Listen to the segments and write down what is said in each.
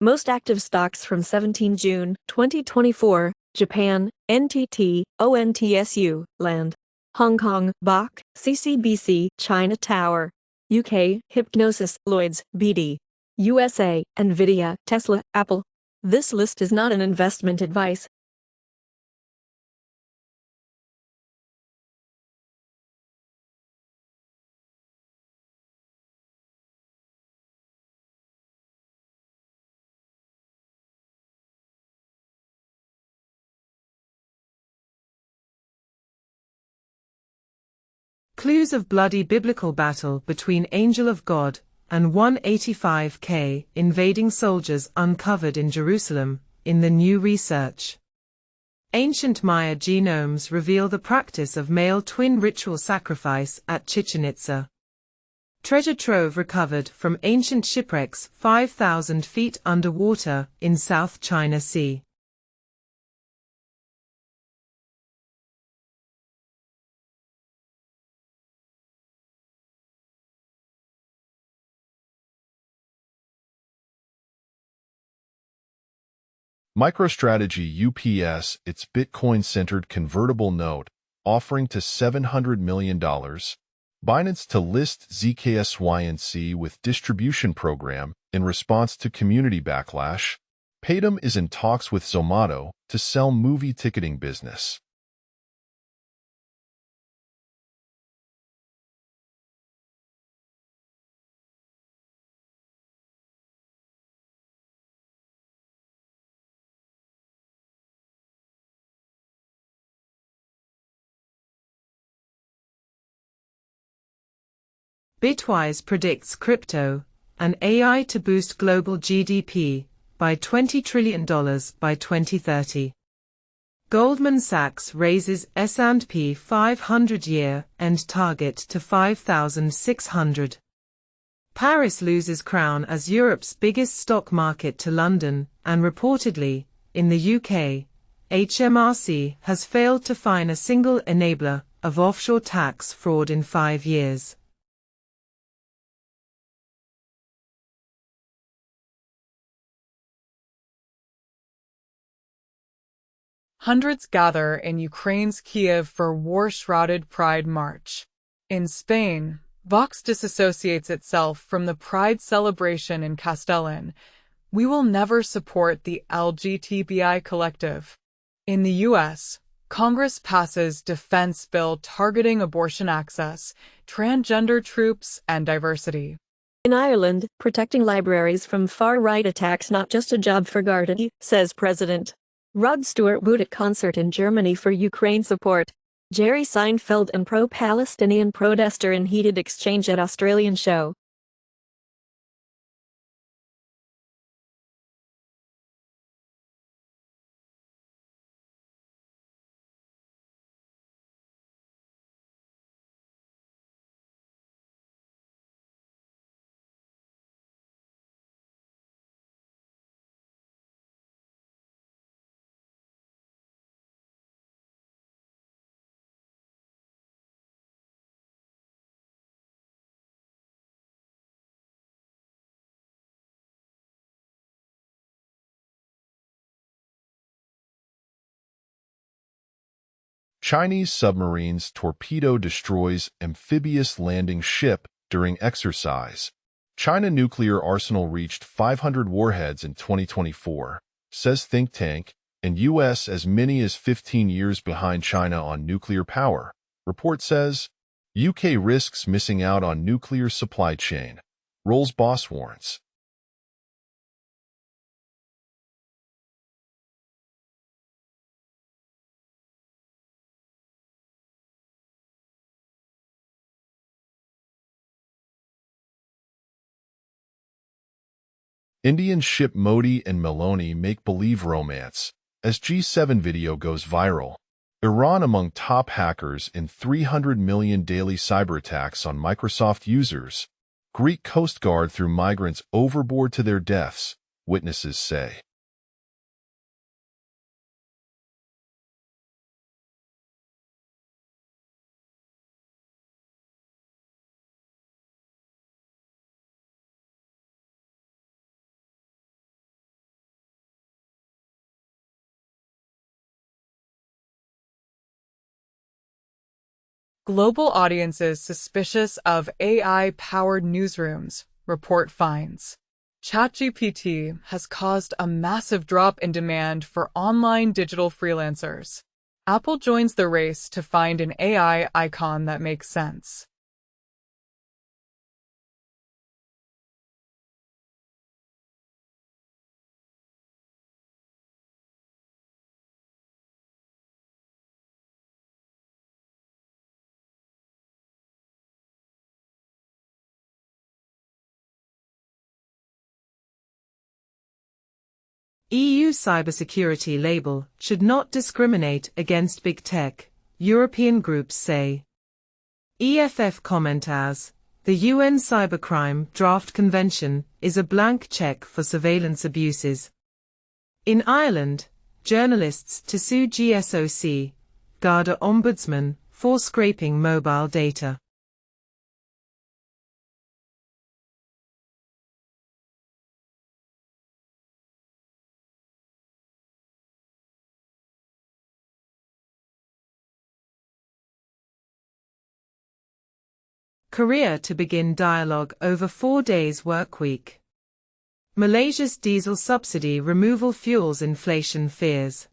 Most active stocks from 17 June 2024, Japan, NTT, ONTSU, Land. Hong Kong, Bach, CCBC, China Tower. UK, Hypnosis, Lloyds, BD. USA, Nvidia, Tesla, Apple. This list is not an investment advice. Clues of bloody biblical battle between Angel of God and 185K invading soldiers uncovered in Jerusalem, in the new research. Ancient Maya genomes reveal the practice of male twin ritual sacrifice at Chichen Itza. Treasure trove recovered from ancient shipwrecks 5,000 feet underwater in South China Sea. MicroStrategy UPS, its Bitcoin-centered convertible note, offering to $700 million. Binance to list ZKSYNC with distribution program in response to community backlash. Paytm is in talks with Zomato to sell movie ticketing business. Bitwise predicts crypto and AI to boost global GDP by $20 trillion by 2030. Goldman Sachs raises S&P 500 year-end target to 5,600. Paris loses crown as Europe's biggest stock market to London, and reportedly, in the UK, HMRC has failed to find a single enabler of offshore tax fraud in 5 years. Hundreds gather in Ukraine's Kiev for war-shrouded Pride March. In Spain, Vox disassociates itself from the Pride celebration in Castellón. We will never support the LGBTI collective. In the U.S., Congress passes defense bill targeting abortion access, transgender troops, and diversity. In Ireland, protecting libraries from far-right attacks not just a job for Gardaí, says President. Rod Stewart booed at concert in Germany for Ukraine support. Jerry Seinfeld and pro-Palestinian protester in heated exchange at Australian show. Chinese submarines torpedo destroys amphibious landing ship during exercise. China nuclear arsenal reached 500 warheads in 2024, says think tank, and U.S. as many as 15 years behind China on nuclear power. Report says, UK risks missing out on nuclear supply chain. Rolls-Boss warns. Indian ship Modi and Meloni make-believe romance as G7 video goes viral. Iran among top hackers in 300 million daily cyber attacks on Microsoft users. Greek Coast Guard threw migrants overboard to their deaths, witnesses say. Global audiences suspicious of AI-powered newsrooms, report finds. ChatGPT has caused a massive drop in demand for online digital freelancers. Apple joins the race to find an AI icon that makes sense. EU cybersecurity label should not discriminate against big tech, European groups say. EFF comment as, the UN Cybercrime Draft Convention is a blank check for surveillance abuses. In Ireland, journalists to sue GSOC, Garda Ombudsman, for scraping mobile data. Korea to begin dialogue over 4 days work week. Malaysia's diesel subsidy removal fuels inflation fears.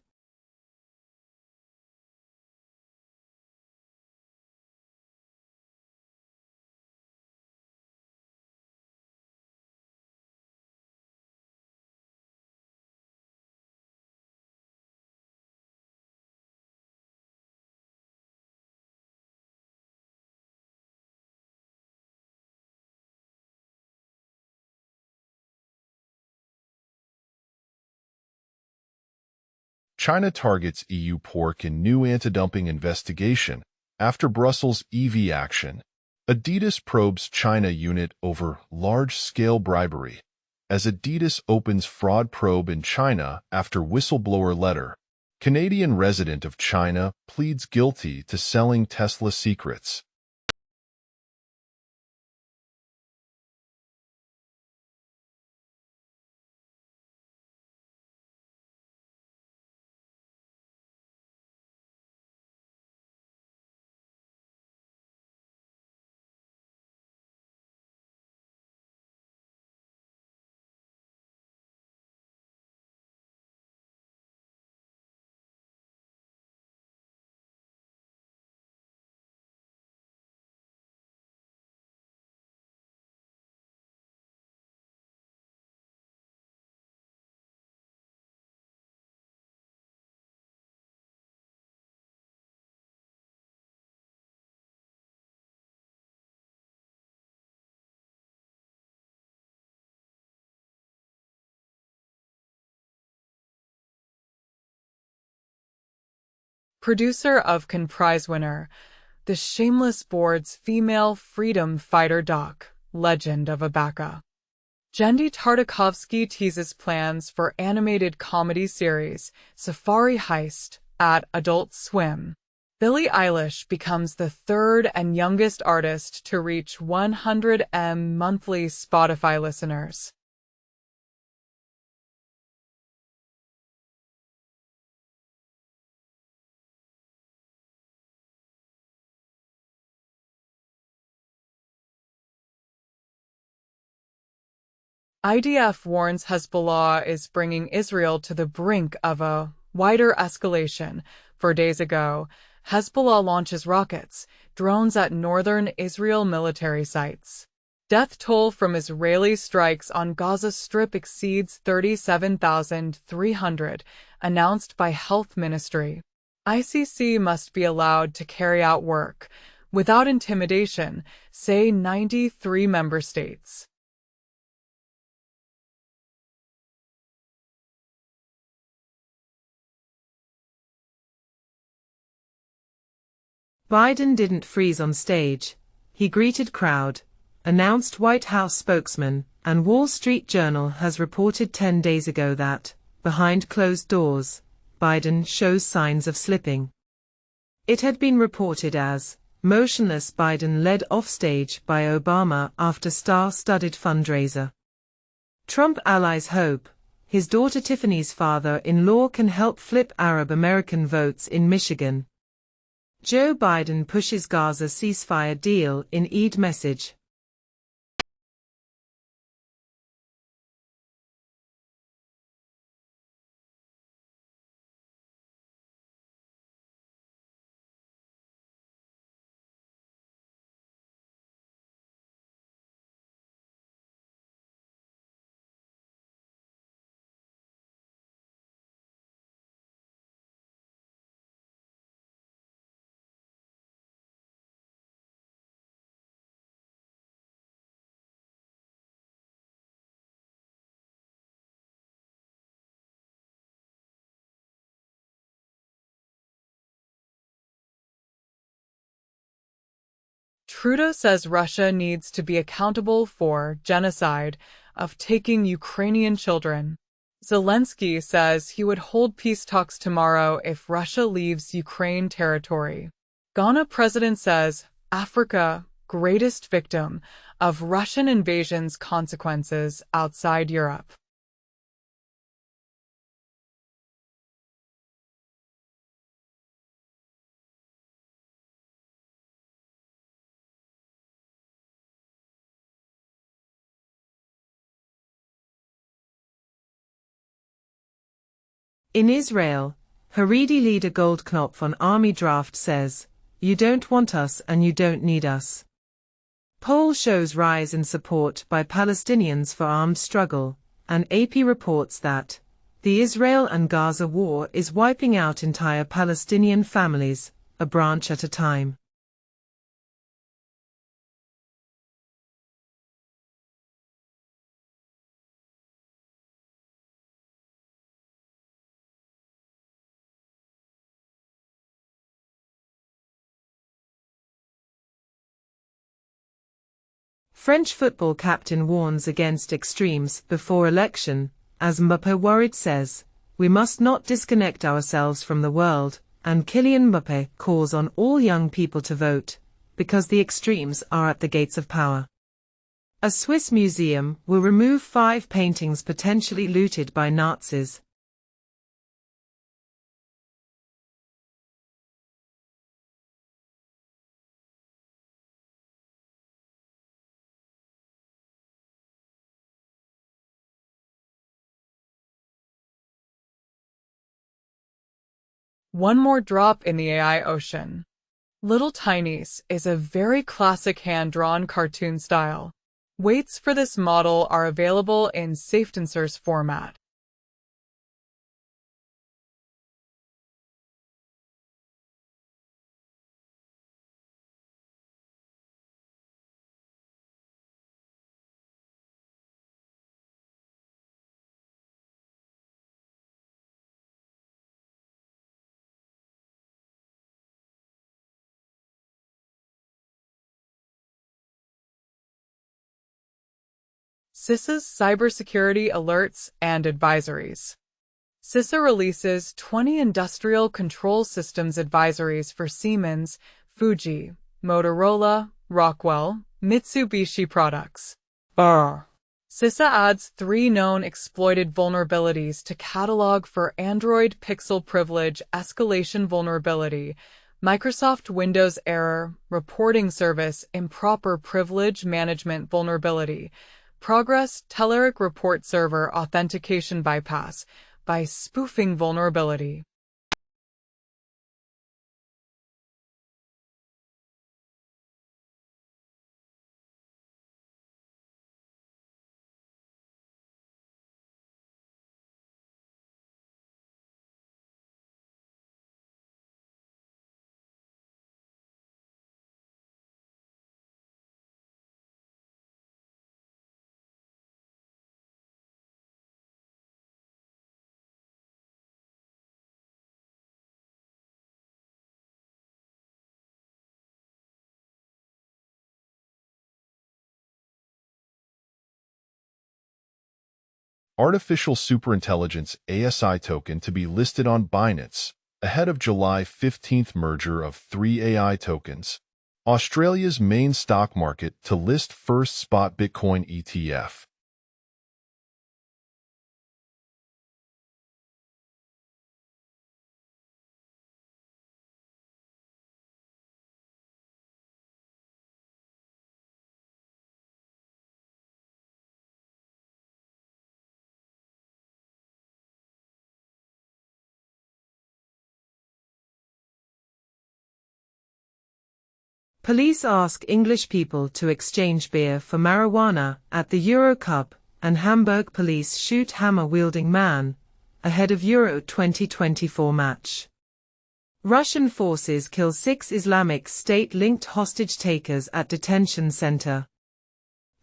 China targets EU pork in new anti-dumping investigation after Brussels' EV action. Adidas probes China unit over large-scale bribery as Adidas opens fraud probe in China after whistleblower letter. Canadian resident of China pleads guilty to selling Tesla secrets. Producer of Can Prize winner, the Shameless Board's female freedom fighter doc, Legend of Abaka. Jendy Tartakovsky teases plans for animated comedy series Safari Heist at Adult Swim. Billie Eilish becomes the third and youngest artist to reach 100M monthly Spotify listeners. IDF warns Hezbollah is bringing Israel to the brink of a wider escalation. 4 days ago, Hezbollah launches rockets, drones at northern Israel military sites. Death toll from Israeli strikes on Gaza Strip exceeds 37,300, announced by Health Ministry. ICC must be allowed to carry out work without intimidation, say 93 member states. Biden didn't freeze on stage. He greeted crowd, announced White House spokesman, and Wall Street Journal has reported 10 days ago that, behind closed doors, Biden shows signs of slipping. It had been reported as motionless Biden led offstage by Obama after star-studded fundraiser. Trump allies hope his daughter Tiffany's father-in-law can help flip Arab American votes in Michigan. Joe Biden pushes Gaza ceasefire deal in Eid message. Trudeau says Russia needs to be accountable for genocide of taking Ukrainian children. Zelensky says he would hold peace talks tomorrow if Russia leaves Ukraine territory. Ghana president says Africa, greatest victim of Russian invasion's consequences outside Europe. In Israel, Haredi leader Goldknopf on Army Draft says, "You don't want us and you don't need us." Poll shows rise in support by Palestinians for armed struggle, and AP reports that the Israel and Gaza war is wiping out entire Palestinian families, a branch at a time. French football captain warns against extremes before election, as Mbappé worried says, "We must not disconnect ourselves from the world," and Kylian Mbappé calls on all young people to vote, because the extremes are at the gates of power. A Swiss museum will remove 5 paintings potentially looted by Nazis. One more drop in the AI ocean. Little Tinies is a very classic hand-drawn cartoon style. Weights for this model are available in sifted format. CISA's cybersecurity alerts and advisories. CISA releases 20 industrial control systems advisories for Siemens, Fuji, Motorola, Rockwell, Mitsubishi products. CISA adds 3 known exploited vulnerabilities to catalog for Android Pixel Privilege Escalation Vulnerability, Microsoft Windows Error, Reporting Service Improper Privilege Management Vulnerability, Progress Telerik Report Server Authentication Bypass by Spoofing Vulnerability. Artificial Superintelligence ASI token to be listed on Binance, ahead of July 15th merger of 3 AI tokens. Australia's main stock market to list first spot Bitcoin ETF. Police ask English people to exchange beer for marijuana at the Euro Cup, and Hamburg police shoot hammer-wielding man ahead of Euro 2024 match. Russian forces kill 6 Islamic State-linked hostage-takers at detention center.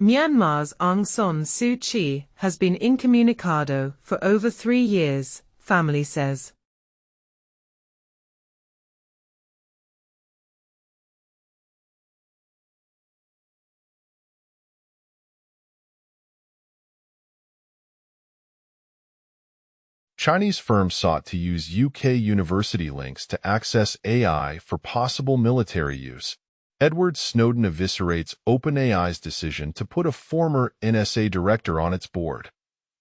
Myanmar's Aung San Suu Kyi has been incommunicado for over 3 years, family says. Chinese firms sought to use UK university links to access AI for possible military use. Edward Snowden eviscerates OpenAI's decision to put a former NSA director on its board.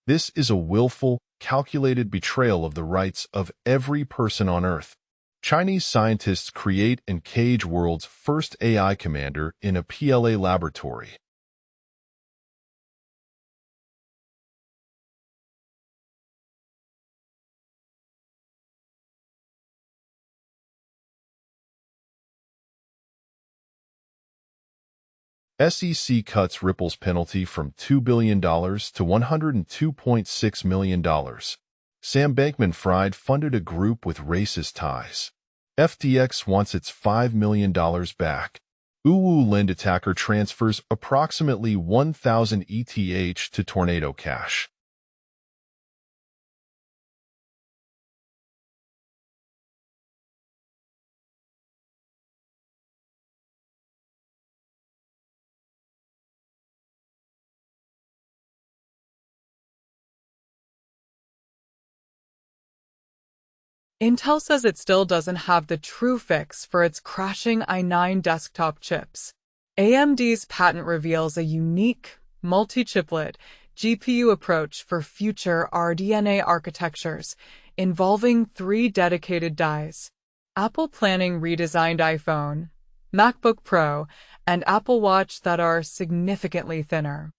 This is a willful, calculated betrayal of the rights of every person on Earth. Chinese scientists create and cage world's first AI commander in a PLA laboratory. SEC cuts Ripple's penalty from $2 billion to $102.6 million. Sam Bankman-Fried funded a group with racist ties. FTX wants its $5 million back. Uwu Lend attacker transfers approximately 1,000 ETH to Tornado Cash. Intel says it still doesn't have the true fix for its crashing i9 desktop chips. AMD's patent reveals a unique, multi-chiplet GPU approach for future RDNA architectures, involving 3 dedicated dies. Apple planning redesigned iPhone, MacBook Pro, and Apple Watch that are significantly thinner.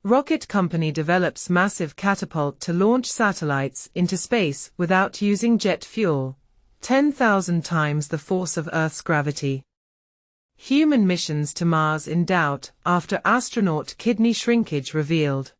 Rocket company develops massive catapult to launch satellites into space without using jet fuel, 10,000 times the force of Earth's gravity. Human missions to Mars in doubt after astronaut kidney shrinkage revealed.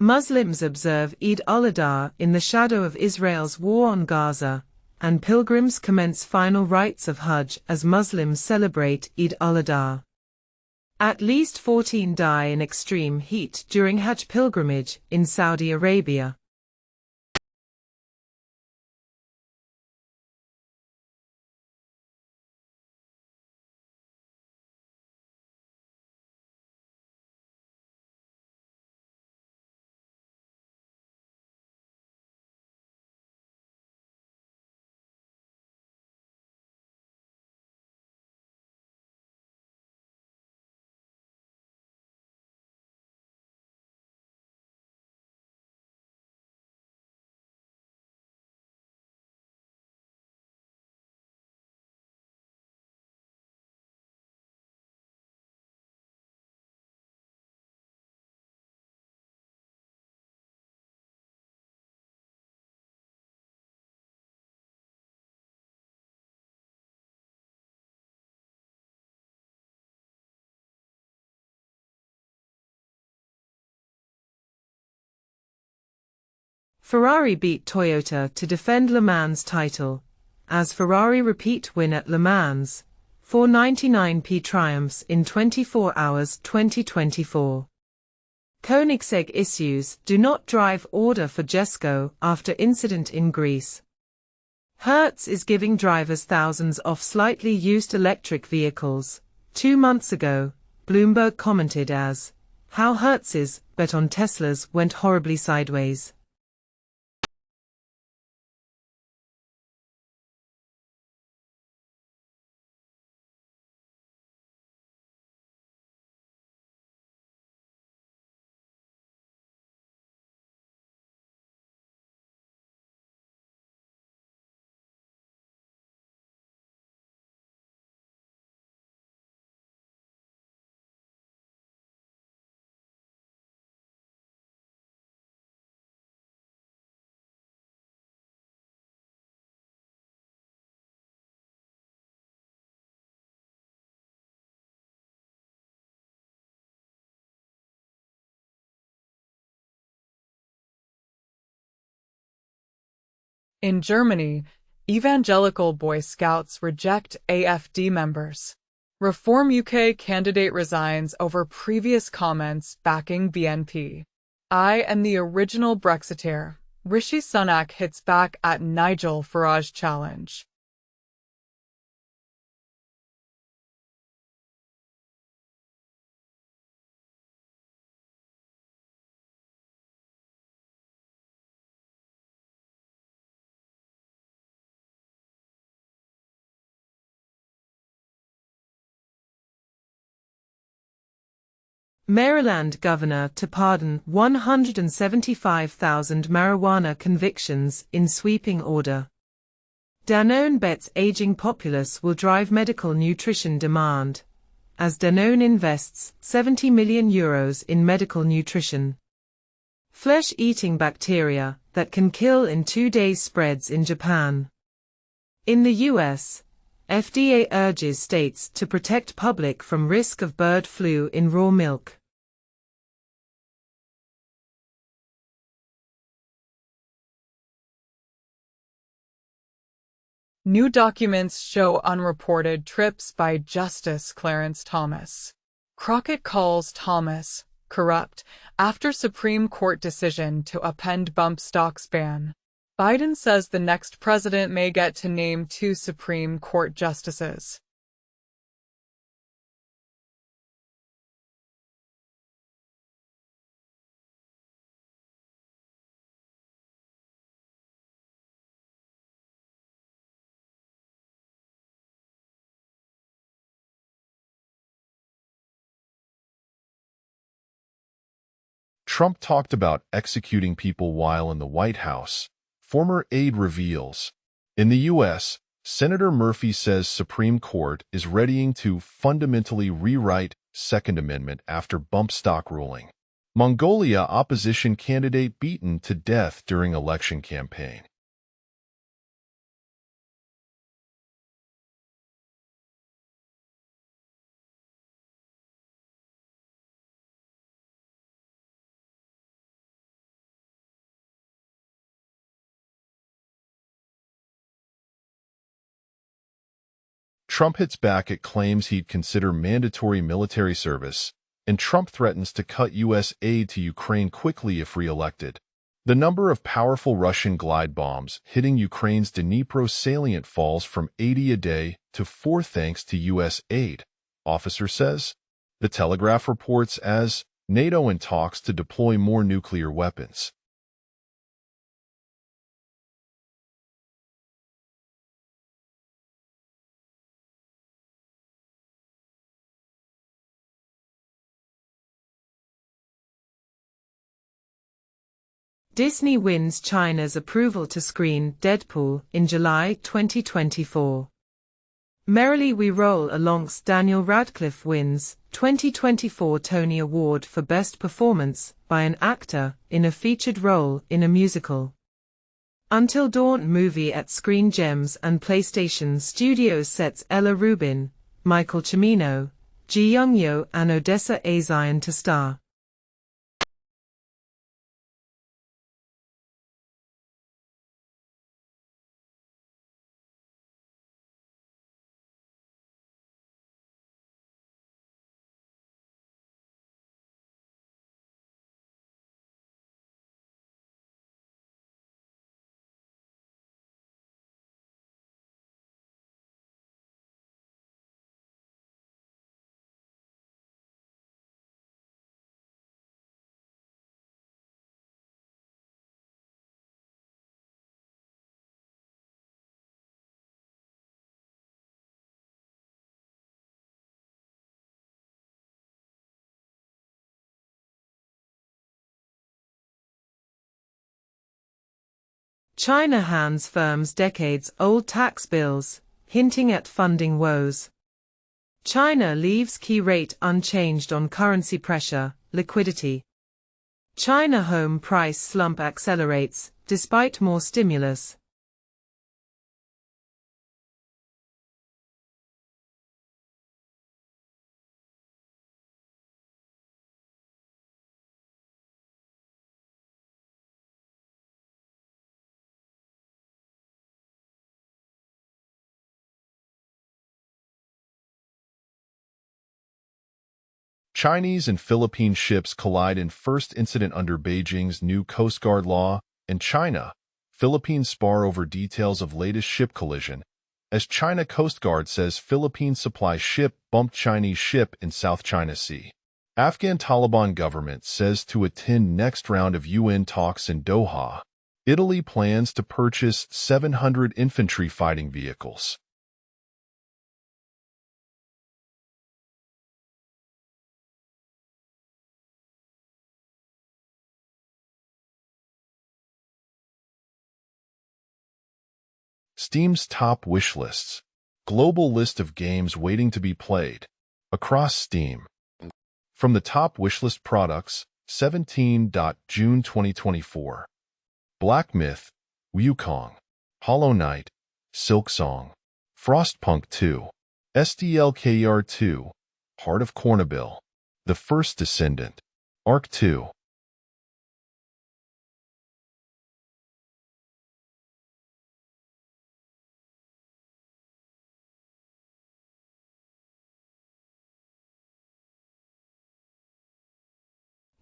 Muslims observe Eid al-Adha in the shadow of Israel's war on Gaza, and pilgrims commence final rites of Hajj as Muslims celebrate Eid al-Adha. At least 14 die in extreme heat during Hajj pilgrimage in Saudi Arabia. Ferrari beat Toyota to defend Le Mans title, as Ferrari repeat win at Le Mans, 499p triumphs in 24 hours 2024. Koenigsegg issues do not drive order for Jesko after incident in Greece. Hertz is giving drivers thousands off slightly used electric vehicles. 2 months ago, Bloomberg commented as, "How Hertz's bet on Teslas went horribly sideways." In Germany, evangelical Boy Scouts reject AfD members. Reform UK candidate resigns over previous comments backing BNP. I and the original Brexiteer, Rishi Sunak hits back at Nigel Farage challenge. Maryland governor to pardon 175,000 marijuana convictions in sweeping order. Danone bets aging populace will drive medical nutrition demand, as Danone invests €70 million in medical nutrition. Flesh-eating bacteria that can kill in 2 days spreads in Japan. In the US, FDA urges states to protect public from risk of bird flu in raw milk. New documents show unreported trips by Justice Clarence Thomas. Crockett calls Thomas corrupt after Supreme Court decision to upend bump stocks ban. Biden says the next president may get to name 2 Supreme Court justices. Trump talked about executing people while in the White House. Former aide reveals. In the U.S., Senator Murphy says Supreme Court is readying to fundamentally rewrite Second Amendment after bump stock ruling. Mongolia opposition candidate beaten to death during election campaign. Trump hits back at claims he'd consider mandatory military service, and Trump threatens to cut U.S. aid to Ukraine quickly if re-elected. The number of powerful Russian glide bombs hitting Ukraine's Dnipro salient falls from 80 a day to 4 thanks to U.S. aid, officer says. The Telegraph reports as NATO in talks to deploy more nuclear weapons. Disney wins China's approval to screen Deadpool in July 2024. Merrily We Roll Along's Daniel Radcliffe wins 2024 Tony Award for Best Performance by an Actor in a Featured Role in a Musical. Until Dawn movie at Screen Gems and PlayStation Studios sets Ella Rubin, Michael Cimino, Ji Young-yo and Odessa A. Zion to star. China hands firms decades-old tax bills, hinting at funding woes. China leaves key rate unchanged on currency pressure, liquidity. China home price slump accelerates, despite more stimulus. Chinese and Philippine ships collide in first incident under Beijing's new Coast Guard law, and China, Philippines spar over details of latest ship collision, as China Coast Guard says Philippine supply ship bumped Chinese ship in South China Sea. Afghan Taliban government says to attend next round of UN talks in Doha. Italy plans to purchase 700 infantry fighting vehicles. Steam's top wish lists. Global list of games waiting to be played. Across Steam. From the top wishlist products, 17. June 2024. Black Myth, Wukong, Hollow Knight, Silksong, Frostpunk 2, SDLKR 2, Heart of Cornabill, The First Descendant, Arc 2.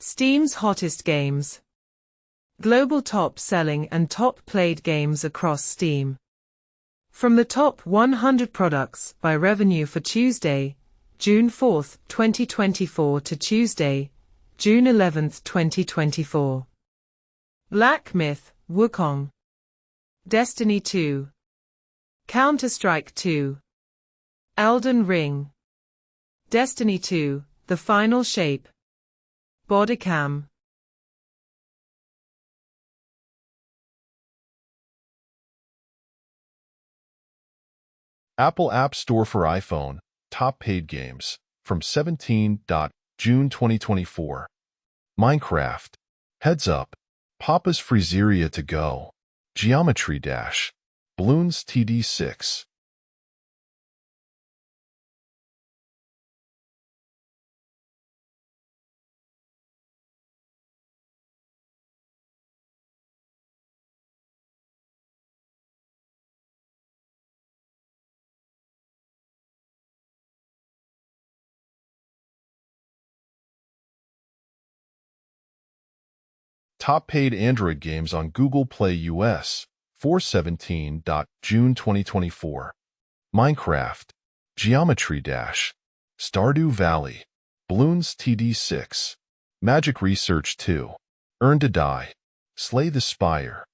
Steam's hottest games. Global top-selling and top-played games across Steam. From the top 100 products by revenue for Tuesday, June 4, 2024 to Tuesday, June 11, 2024. Black Myth, Wukong. Destiny 2. Counter-Strike 2. Elden Ring. Destiny 2, The Final Shape. Bodycam. Apple App Store for iPhone, top paid games, from 17. June 2024. Minecraft. Heads Up. Papa's Freezeria to Go. Geometry Dash. Bloons TD6. Top paid Android games on Google Play US, 4/17. June 2024. Minecraft, Geometry Dash, Stardew Valley, Bloons TD6, Magic Research 2, Earn to Die, Slay the Spire.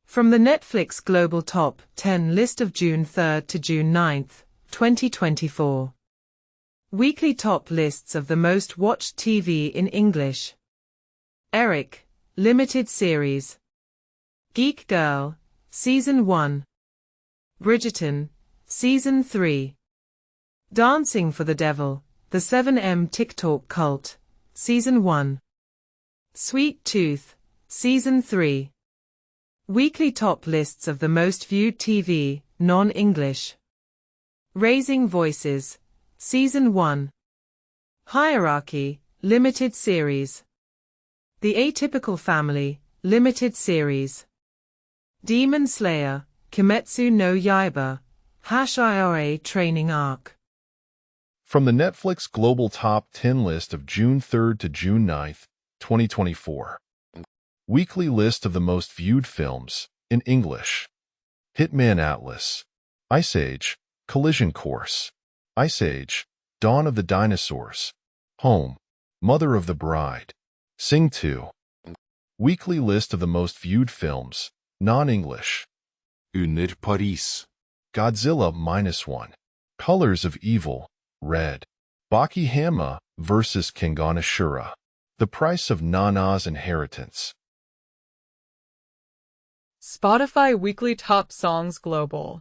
From the Netflix Global Top 10 list of June 3rd to June 9th, 2024. Weekly top lists of the most watched TV in English. Eric, Limited Series. Geek Girl, Season 1. Bridgerton, Season 3. Dancing for the Devil, The 7M TikTok Cult, Season 1. Sweet Tooth, Season 3. Weekly top lists of the most viewed TV, non-English. Raising Voices, Season 1. Hierarchy, Limited Series. The Atypical Family, Limited Series. Demon Slayer, Kimetsu no Yaiba, #IRA Training Arc. From the Netflix Global Top 10 list of June 3rd to June 9th, 2024. Weekly list of the most viewed films, in English. Hitman Atlas, Ice Age, Collision Course, Ice Age, Dawn of the Dinosaurs, Home, Mother of the Bride, Sing 2. Weekly list of the most viewed films, non-English. Under Paris. Godzilla -1. Colors of Evil, Red. Baki Hanma vs. Kengan Ashura. The Price of Nana's Inheritance. Spotify Weekly Top Songs Global.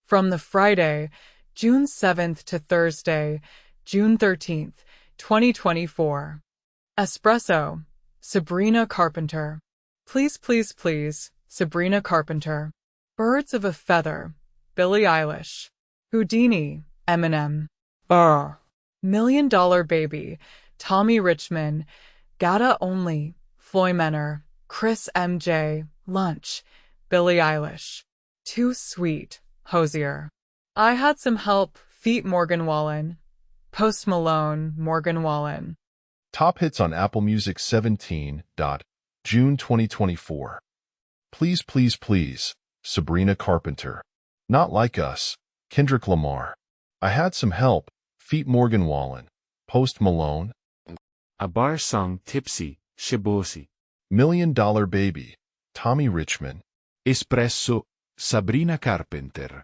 From the Friday, June 7th to Thursday, June 13th, 2024. Espresso, Sabrina Carpenter. Please, Please, Please, Sabrina Carpenter. Birds of a Feather, Billie Eilish. Houdini, Eminem. $1 Million Baby, Tommy Richman. Gata Only, Floy Menor. Chris MJ, Lunch, Billie Eilish. Too Sweet, Hosier. I Had Some Help, feat. Morgan Wallen. Post Malone, Morgan Wallen. Top hits on Apple Music 17. June 2024. Please, Please, Please, Sabrina Carpenter. Not Like Us, Kendrick Lamar. I Had Some Help, feat. Morgan Wallen. Post Malone. A Bar Song Tipsy, Shibosi. $1 Million Baby, Tommy Richman. Espresso, Sabrina Carpenter.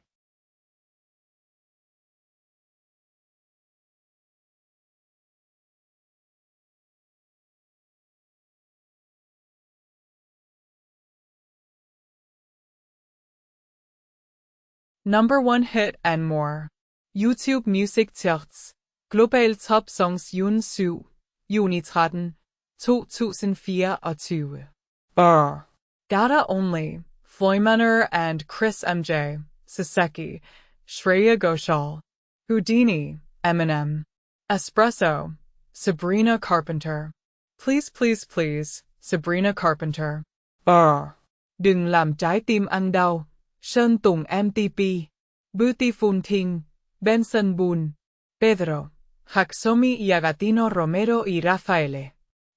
Number 1 hit and more. YouTube Music Charts. Global Top Songs June 7, juni 13, 2024. Gata Only, Floy Menor and Chris MJ, Saseki, Shreya Ghoshal. Houdini, Eminem. Espresso, Sabrina Carpenter. Please, Please, Please, Sabrina Carpenter. Đừng làm trái tim anh đau, Sơn Tùng MTP. Beautiful Thing, Benson Boone. Pedro, Haxomi y Agatino Romero y Rafaele.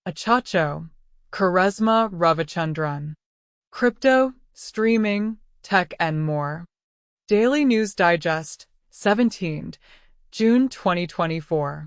Achacho, Charisma Ravichandran. Crypto, streaming, tech and more. Daily News Digest, 17, June 2024.